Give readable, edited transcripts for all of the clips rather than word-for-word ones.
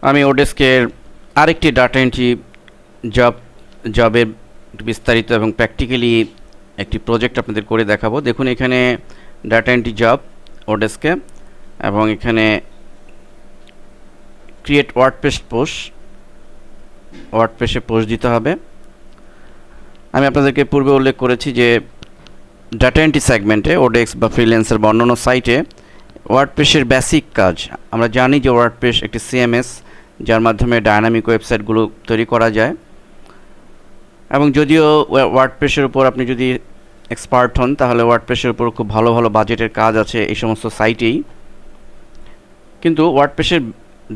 আমি ওডেস্কের আরেকটি data entry জবের বিস্তারিত এবং প্র্যাকটিক্যালি একটি প্রজেক্ট আপনাদের করে দেখাবো। দেখুন এখানে ডাটা এন্ট্রি জব ওডেস্কে, এবং এখানে ক্রিয়েট ওয়ার্ডপ্রেসে পোস্ট দিতে হবে। আমি আপনাদেরকে পূর্বে উল্লেখ করেছি যে ডাটা এন্ট্রি সেগমেন্টে ওডেস্ক বা ফ্রিল্যান্সার বা অন্যান্য সাইটে ওয়ার্ডপ্রেসের বেসিক কাজ, আমরা জানি যে ওয়ার্ডপ্রেস একটি সিএমএস যার মাধ্যমে ডায়নামিক ওয়েবসাইটগুলো তৈরি করা যায়। এবং যদিও ওয়ার্ডপ্রেসের উপর আপনি যদি এক্সপার্ট হন তাহলে ওয়ার্ডপ্রেসের উপর খুব ভালো ভালো বাজেটের কাজ আছে এই সমস্ত সাইটেই, কিন্তু ওয়ার্ডপ্রেসের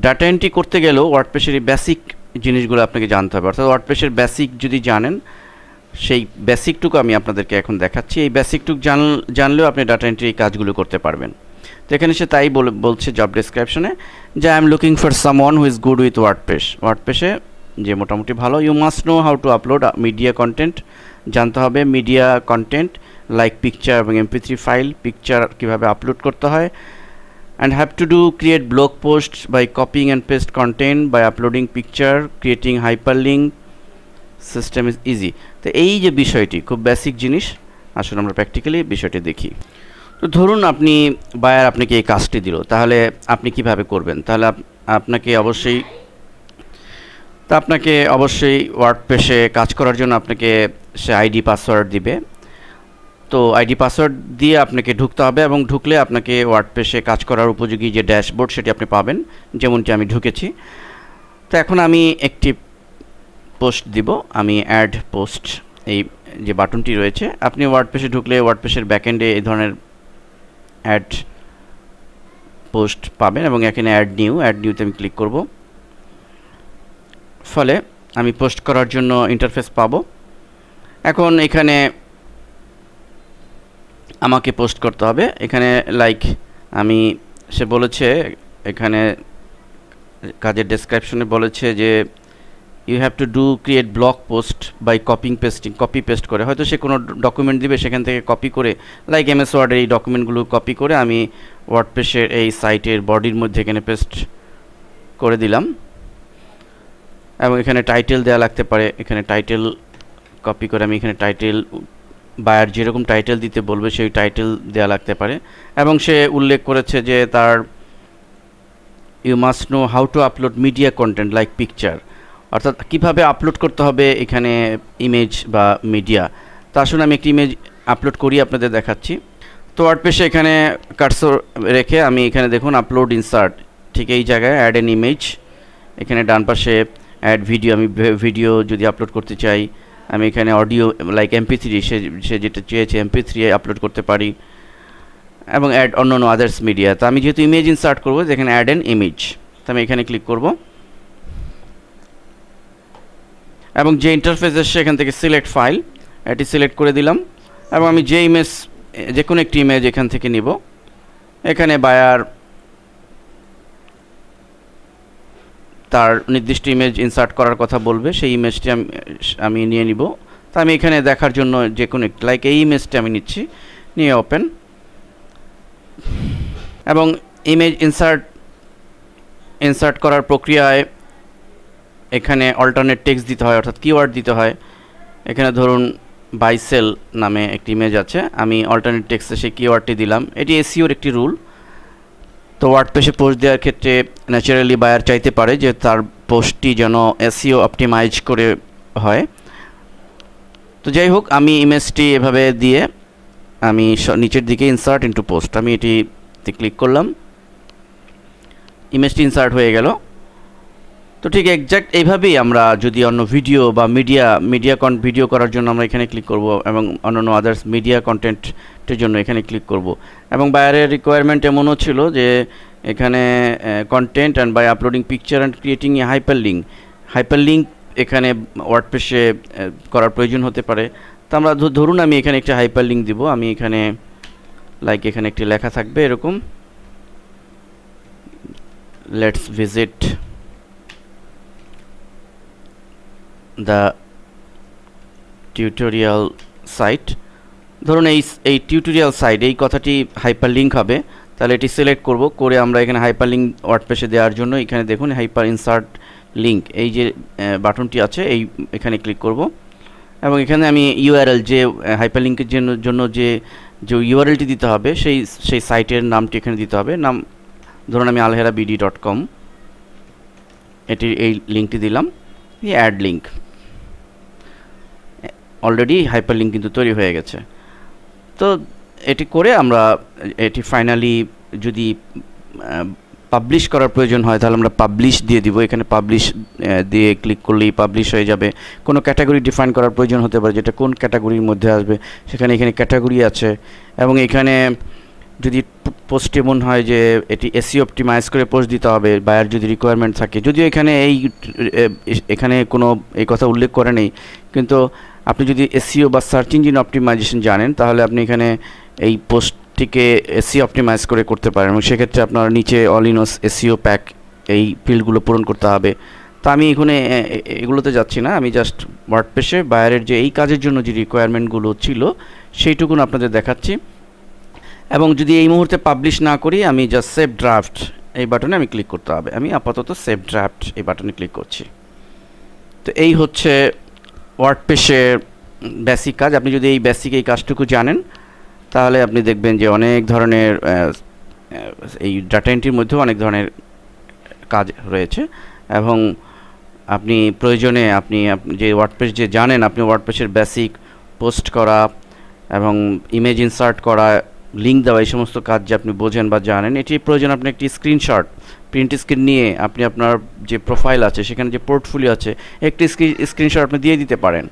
ডাটা এন্ট্রি করতে গেলেও ওয়ার্ডপ্রেসের এই বেসিক জিনিসগুলো আপনাকে জানতে হবে। অর্থাৎ ওয়ার্ডপ্রেসের বেসিক যদি জানেন, সেই বেসিকটুকু আমি আপনাদেরকে এখন দেখাচ্ছি। এই বেসিকটুকু জানলেও আপনি ডাটা এন্ট্রি এই কাজগুলো করতে পারবেন। তো এখানে সে তাই বলছে জব ডেসক্রিপশনে যে I am looking for someone who is good with ওয়ার্ডপ্রেসে যে মোটামুটি ভালো। You must know how to upload media content, জানতে হবে মিডিয়া কন্টেন্ট লাইক পিকচার এবং MP3 ফাইল, পিকচার কীভাবে আপলোড করতে হয়। and have to create blog posts by copying and paste content by uploading picture, creating hyperlink, system is easy। তো এই যে বিষয়টি খুব বেসিক জিনিস, আসলে আমরা প্র্যাকটিক্যালি বিষয়টি দেখি। তো ধরুন বায়ার আপনাকে এই কাজটি দিল, তাহলে আপনি কিভাবে করবেন? তাহলে আপনাকে অবশ্যই ওয়ার্ডপ্রেসে কাজ করার জন্য আপনাকে সে আইডি পাসওয়ার্ড দিবে। তো আইডি পাসওয়ার্ড দিয়ে আপনাকে ঢুকতে হবে, এবং ঢুকলে আপনাকে ওয়ার্ডপ্রেসে কাজ করার উপযোগী যে ড্যাশবোর্ড সেটি আপনি পাবেন, যেমনটি আমি ঢুকেছি। তো এখন আমি একটি পোস্ট দিব, আমি অ্যাড পোস্ট এই যে বাটনটি রয়েছে, আপনি ওয়ার্ডপ্রেসে ঢুকলে ওয়ার্ডপ্রেসের ব্যাকএন্ডে এই ধরনের অ্যাড পোস্ট পাবেন, এবং এখানে অ্যাড নিউতে আমি ক্লিক করব। ফলে আমি পোস্ট করার জন্য ইন্টারফেস পাবো। এখন এখানে আমাকে পোস্ট করতে হবে। এখানে সে বলেছে, এখানে কাজের ডেসক্রিপশনে বলেছে যে you have to create blog post by copy paste করে। হয়তো সে কোনো ডকুমেন্ট দিবে, সেখান থেকে কপি করে MS ওয়ার্ডের এই ডকুমেন্টগুলো কপি করে আমি ওয়ার্ডপ্রেসের এই সাইটের বডির মধ্যে এখানে পেস্ট করে দিলাম। এবং এখানে টাইটেল দেওয়া লাগতে পারে, এখানে টাইটেল কপি করে আমি এখানে টাইটেল, বায়ার যেরকম টাইটেল দিতে বলবে সেই টাইটেল দেওয়া লাগতে পারে। এবং সে উল্লেখ করেছে যে you must know how to upload media content like picture, অর্থাৎ কীভাবে আপলোড করতে হবে এখানে ইমেজ বা মিডিয়া। তো আসলে আমি একটি ইমেজ আপলোড করি আপনাদের দেখাচ্ছি। তো ওয়ার্ডপ্রেসে এখানে কার্সর রেখে আমি এখানে দেখুন আপলোড ইনসার্ট, ঠিক এই জায়গায় অ্যাড এন ইমেজ, এখানে ডান পাশে অ্যাড ভিডিও, আমি ভিডিও যদি আপলোড করতে চাই আমি এখানে অডিও লাইক MP3, সে যেটা চেয়েছে MP3 আপলোড করতে পারি, এবং অ্যাড অন্যান্য আদার্স মিডিয়া। তো আমি যেহেতু ইমেজ ইনসার্ট করবো, যেখানে অ্যাড এন ইমেজ, তো আমি এখানে ক্লিক করব, এবং যে ইন্টারফেস এসে এখান থেকে সিলেক্ট ফাইল, এটি সিলেক্ট করে দিলাম। এবং আমি যে কোনো একটি ইমেজ এখান থেকে নিব। এখানে বায়ার তার নির্দিষ্ট ইমেজ ইনসার্ট করার কথা বলবে, সেই ইমেজটি আমি নিয়ে নিব। তা আমি এখানে দেখার জন্য যে কোনো একটি এই ইমেজটি আমি নিচ্ছি, নিয়ে ওপেন। এবং ইমেজ ইনসার্ট করার প্রক্রিয়ায় এখানে অল্টারনেট টেক্সট দিতে হয়, অর্থাৎ কিওয়ার্ড দিতে হয়। এখানে ধরুন বাইসেল নামে একটি ইমেজ আছে, আমি অল্টারনেট টেক্সটে সেই কিওয়ার্ডটি দিলাম। এটি SEOর একটি রুল। তো ওয়ার্ডপ্রেসে পোস্ট দেওয়ার ক্ষেত্রে ন্যাচারালি বায়ার চাইতে পারে যে তার পোস্টটি যেন SEO অপটিমাইজ করে হয়। তো যাই হোক, আমি ইমেজটি এভাবে দিয়ে আমি নিচের দিকে ইনসার্ট ইনটু পোস্ট, আমি এটিতে ক্লিক করলাম, ইমেজটি ইনসার্ট হয়ে গেল। তো ঠিক এক্স্যাক্ট এইভাবেই আমরা যদি অন্য ভিডিও বা ভিডিও করার জন্য আমরা এখানে ক্লিক করব, এবং অন্যান্য আদার্স মিডিয়া কন্টেন্টের জন্য এখানে ক্লিক করব। এবং বায়ারের রিকোয়ারমেন্ট এমনও ছিল যে এখানে content and by uploading picture and creating a hyperlink এখানে ওয়ার্ডপ্রেসে করার প্রয়োজন হতে পারে। তো আমরা ধরুন আমি এখানে একটা হাইপারলিঙ্ক দিব, আমি এখানে এখানে একটি লেখা থাকবে এরকম, let's visit the tutorial site. ধরুন এই টিউটোরিয়াল সাইট, এই কথাটি হাইপারলিঙ্ক হবে। তাহলে এটি সিলেক্ট করব, করে আমরা এখানে হাইপারলিঙ্ক ওয়ার্ডপ্রেসে দেওয়ার জন্য এখানে দেখুন হাইপার ইনসার্ট লিঙ্ক, এই যে বাটনটি আছে এখানে ক্লিক করব এবং এখানে আমি ইউআরএল যে হাইপারলিঙ্কের জন্য যে ইউআরএলটি দিতে হবে সেই সাইটের নামটি এখানে দিতে হবে। নাম ধরুন আমি alherabd.com, এই লিঙ্কটি দিলাম, অ্যাড লিঙ্ক। অলরেডি হাইপারলিঙ্ক কিন্তু তৈরি হয়ে গেছে। তো এটি করে আমরা এটি ফাইনালি যদি পাবলিশ করার প্রয়োজন হয় তাহলে আমরা পাবলিশ দিয়ে দিব। এখানে পাবলিশ দিয়ে ক্লিক করলেই পাবলিশ হয়ে যাবে। কোনো ক্যাটাগরি ডিফাইন করার প্রয়োজন হতে পারে, যেটা কোন ক্যাটাগরির মধ্যে আসবে এখানে ক্যাটাগরি আছে। এবং এখানে যদি পোস্ট এমন হয় যে এটি এসইও অপটিমাইজ করে পোস্ট দিতে হবে, বায়ার যদি রিকোয়ারমেন্ট থাকে, যদিও এখানে কোনো এই কথা উল্লেখ করে নেই, কিন্তু আপনি যদি এসইও বা সার্চ ইঞ্জিন অপটিমাইজেশন জানেন তাহলে আপনি এখানে এই পোস্টটিকে এসইও অপটিমাইজ করে করতে পারেন এবং সেক্ষেত্রে আপনার নিচে অল ইন এসইও প্যাক এই ফিল্ডগুলো পূরণ করতে হবে। তো আমি এখানে এগুলোতে যাচ্ছি না, আমি জাস্ট ওয়ার্ডপ্রেসে বায়ারের যে এই কাজের জন্য যে রিকোয়ারমেন্টগুলো ছিল সেইটুকুন আপনাদের দেখাচ্ছি। এবং যদি এই মুহূর্তে পাবলিশ না করি, আমি জাস্ট সেভ ড্রাফট এই বাটনে আমি ক্লিক করতে হবে। আমি আপাতত সেভ ড্রাফট এই বাটনে ক্লিক করছি। তো এই হচ্ছে ওয়ার্ডপ্রেসের বেসিক কাজ। আপনি যদি এই বেসিক এই কাজটুকু জানেন তাহলে আপনি দেখবেন যে অনেক ধরনের এই ডাটা এন্ট্রির মধ্যেও অনেক ধরনের কাজ রয়েছে এবং আপনি প্রয়োজনে আপনি যে ওয়ার্ডপ্রেস যে জানেন, আপনি ওয়ার্ডপ্রেসের বেসিক পোস্ট করা এবং ইমেজ ইনসার্ট করা, লিঙ্ক দেওয়া, এই সমস্ত কাজ যে আপনি বোঝেন বা জানেন, এটি প্রয়োজন আপনি একটি স্ক্রিনশট প্রিন্ট স্ক্রিন নিয়ে আপনি আপনার যে প্রোফাইল আছে সেখানে যে পোর্টফোলিও আছে একটি স্ক্রিনশট আপনি দিয়ে দিতে পারেন।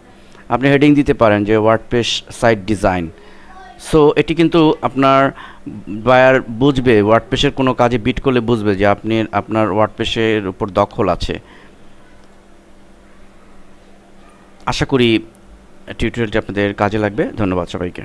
আপনি হেডিং দিতে পারেন যে ওয়ার্ডপ্রেস সাইট ডিজাইন। সো এটি কিন্তু আপনার বায়ার বুঝবে, ওয়ার্ডপ্রেসের কোনো কাজে বিট করলে বুঝবে যে আপনার ওয়ার্ডপ্রেসের উপর দখল আছে। আশা করি টিউটোরিয়ালটি আপনাদের কাজে লাগবে। ধন্যবাদ সবাইকে।